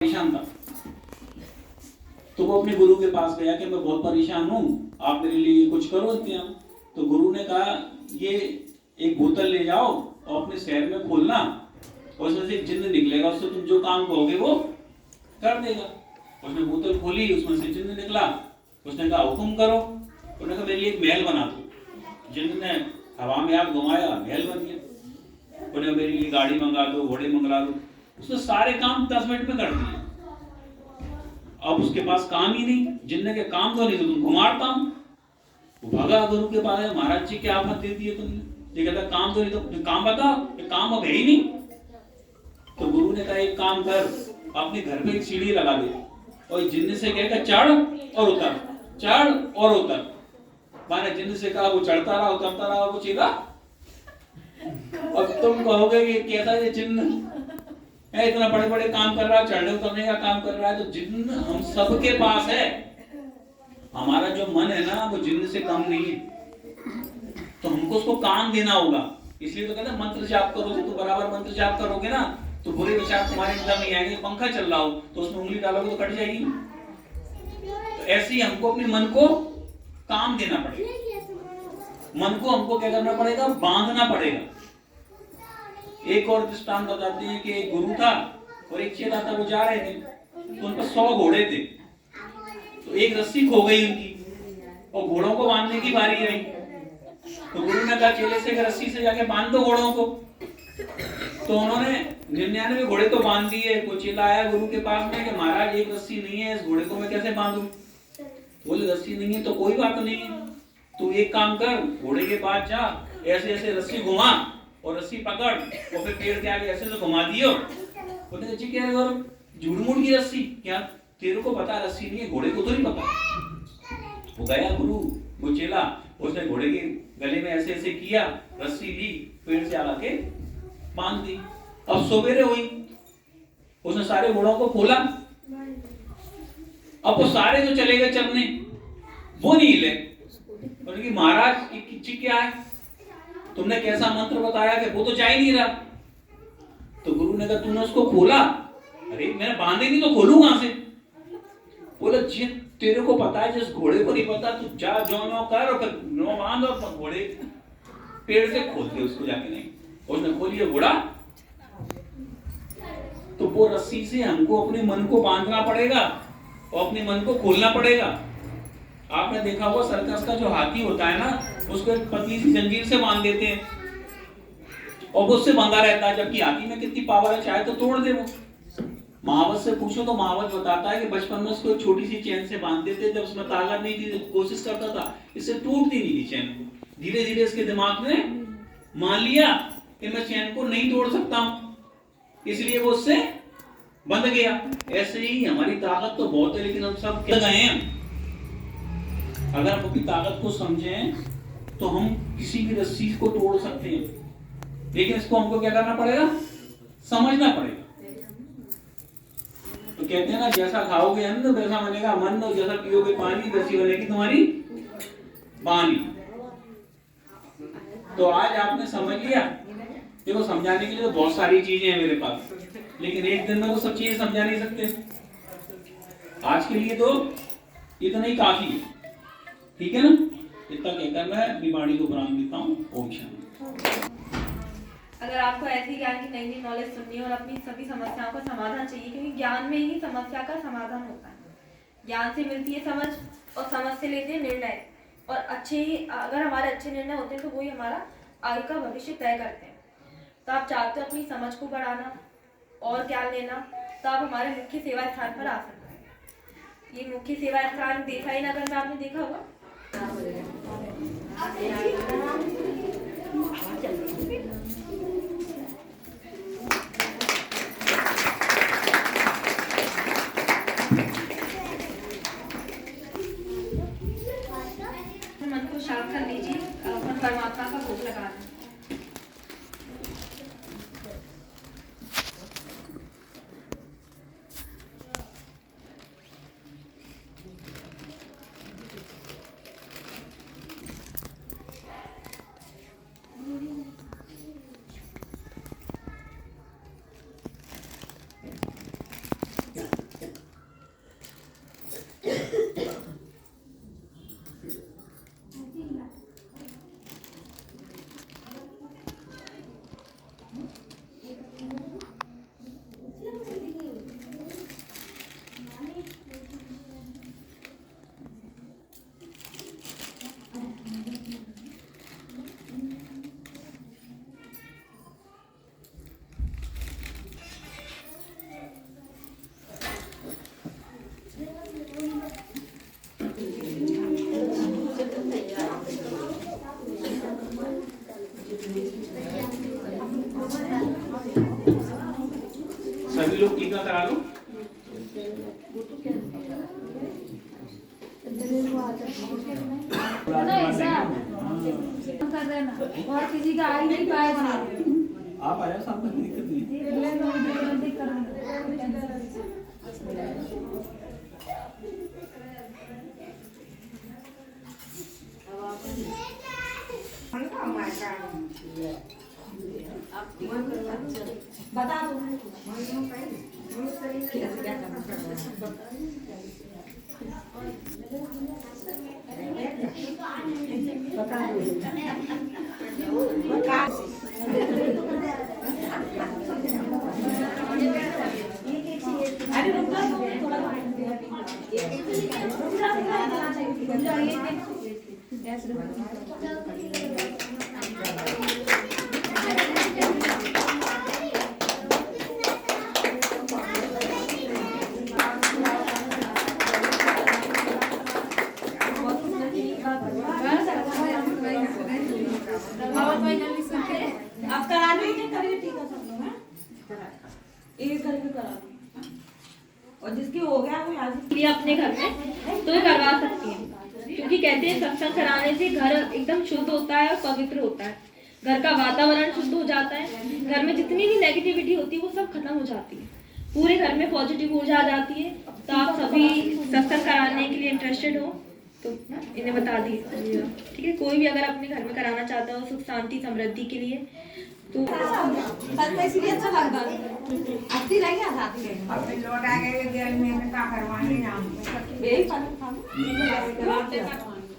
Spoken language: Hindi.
परेशान था तो वो अपने गुरु के पास गया कि मैं बहुत परेशान हूँ, आप मेरे लिए कुछ करो इंतजाम। तो गुरु ने कहा ये एक बोतल ले जाओ और अपने शहर में खोलना और उसमें से एक जिन्न निकलेगा, उससे तुम जो काम कहोगे वो कर देगा। उसने बोतल खोली, उसमें से जिन्न निकला। उसने कहा हुक्म करो। उसने कहा मेरे लिए एक महल बना दो। जिन्न ने हवा में आग घुमाया, महल बन गया। उन्हें मेरे लिए गाड़ी मंगा दो, घोड़े मंगवा दो। उसने सारे काम 10 मिनट में कर दिए। अब उसके पास काम ही नहीं, जिन्न के काम तो नहीं तो तुम घुमाता हूं। वो भागा गुरु के पास, महाराज जी क्या आफत दे दी है तुमने। ये कहता काम तो नहीं तो काम बताओ, काम अब है ही नहीं। तो गुरु ने कहा एक काम कर, अपने घर पे एक सीढ़ी लगा दे और जिन्न से कहकर चढ़ और उतर, चढ़ और उतर। मैंने जिन्न से कहा, वो चढ़ता रहा, उतरता रहा, वो चीरा। अब तुम कहोगे कि कैसा ये जिन्न है, इतना बड़े बड़े काम कर रहा है, चढ़ने उतरने का काम कर रहा है। तो जिन्न हम सबके पास है। हमारा जो मन है ना वो जिन्न से कम नहीं है, तो हमको उसको काम देना होगा। इसलिए तो कहते हैं मंत्र जाप करोगे तो बराबर मंत्र जाप करोगे ना तो बुरे विचार तुम्हारे अंदर नहीं आएंगे। पंखा चल रहा हो तो उसमें उंगली डालोगे तो कट जाएगी। तो ऐसे ही हमको अपने मन को काम देना पड़ेगा। मन को हमको क्या करना पड़ेगा, बांधना पड़ेगा। एक और दृष्टांत बताते हैं कि एक गुरु था और एक चेला था, वो जा रहे थे तो उन पर 100 घोड़े थे। तो एक रस्सी खो गई उनकी और घोड़ों को बांधने की बारी आई। तो गुरु ने कहा चेले से रस्सी से जाके बांध दो घोड़ों को। तो उन्होंने 99 घोड़े तो बांध दिए। कोई चेला आया गुरु के पास में कि महाराज एक रस्सी नहीं है, इस घोड़े को मैं कैसे बांधूं। बोले रस्सी नहीं है तो कोई बात नहीं है, तू एक काम कर, घोड़े के पास जा, ऐसे ऐसे रस्सी घुमा और रस्सी पकड़ और फिर पेड़ के आगे ऐसे तो घुमा दियो। बोले जी क्या करो, झूठ मूठ की रस्सी, क्या तेरे को पता रस्सी नहीं है, घोड़े को तो नहीं पता। वो गया गुरु, वो चेला, उसने घोड़े के गले में ऐसे ऐसे किया, रस्सी ली, पेड़ से आला के बांध दी। अब सवेरे हुई, उसने सारे घोड़ों को खोला। अब वो सारे जो चले गए चलने, वो नहीं हिले। बोले महाराज ये क्या है, तुमने कैसा मंत्र बताया कि वो तो जा ही नहीं रहा। तो गुरु ने कहा तूने उसको खोला। अरे मैंने बांधे नहीं तो खोलूं कहां से। बोला जी तेरे को पता है, जिस घोड़े को नहीं पता तू जा जो नो कर और फिर नो बांध और घोड़े पेड़ से खोल दे उसको जाके। नहीं, उसने खोल लिया घोड़ा। तो वो रस्सी से हमको अपने मन को बांधना पड़ेगा और अपने मन को खोलना पड़ेगा। आपने देखा होगा सर्कस का जो हाथी होता है ना, उसको एक पतली सी जंजीर से बांध देते हैं और वो उससे बंधा रहता है, जबकि हाथी में कितनी पावर है, चाहे तो तोड़ दे वो। महावत से पूछो तो महावत बताता है कि बचपन में उसको छोटी सी चैन से बांधते थे, जब उसमें ताकत नहीं थी तो कोशिश करता था, इससे टूटती नहीं थी चैन को। धीरे धीरे इसके दिमाग में मान लिया कि मैं चैन को नहीं तोड़ सकता हूं, इसलिए वो उससे बंध गया। ऐसे ही हमारी ताकत तो बहुत है, लेकिन हम सब क्या गए हैं। अगर हम अपनी ताकत को समझें तो हम किसी भी रस्सी को तोड़ सकते हैं, लेकिन इसको हमको क्या करना पड़ेगा, समझना पड़ेगा। तो कहते हैं ना जैसा खाओगे अन्न वैसा बनेगा मन, और जैसा पियोगे पानी वैसी बनेगी तुम्हारी वाणी। तो आज आपने समझ लिया। देखो समझाने के लिए तो बहुत सारी चीजें हैं मेरे पास, लेकिन एक दिन में तो सब चीजें समझा नहीं सकते। आज के लिए तो इतना ही काफी है, ठीक है ना। इतना कहकर मैं अपनी वाणी को विराम देता हूँ। ओम शांति। अगर आपको ऐसी ज्ञान की नई नई नॉलेज सुननी है और अपनी सभी समस्याओं का समाधान चाहिए, क्योंकि ज्ञान में ही समस्या का समाधान होता है। ज्ञान से मिलती है समझ और समझ से लेते हैं निर्णय, और अच्छे ही अगर हमारे अच्छे निर्णय होते हैं तो वही हमारा आगे का भविष्य तय करते हैं। तो आप चाहते हो अपनी समझ को बढ़ाना और ज्ञान लेना, तो आप हमारे मुख्य सेवा स्थान पर आ सकते हैं। ये मुख्य सेवा स्थान देसाई नगर में आपने देखा होगा। मन को शांत कर लीजिए, अपन परमात्मा का भोग लगाना। कर देना और किसी का आ ही नहीं पाएगा। आप आया साहब, कोई दिक्कत नहीं। बता दो अरे रुक जाओ थोड़ा आप करा लीजिए करिए ठीक है सब लोग एक करके करा दो और जिसकी हो गया वो आज लिए अपने घर में तो ये करवा सकती हैं, क्योंकि कहते हैं सत्संग कराने से घर एकदम शुद्ध होता है और पवित्र होता है, घर का वातावरण शुद्ध हो जाता है, घर में जितनी भी नेगेटिविटी होती है वो सब खत्म हो जाती है, पूरे घर में पॉजिटिव ऊर्जा आ जाती है। तो आप सभी सत्संग कराने के लिए इंटरेस्टेड हो तो इन्हें बता दीजिए, ठीक है। कोई भी अगर अपने घर में कराना चाहता हो सुख शांति समृद्धि के लिए तो इसलिए अच्छा लगता है अच्छी लगी साथ में अपने लौट आ गए देर में क्या करवाने यही फल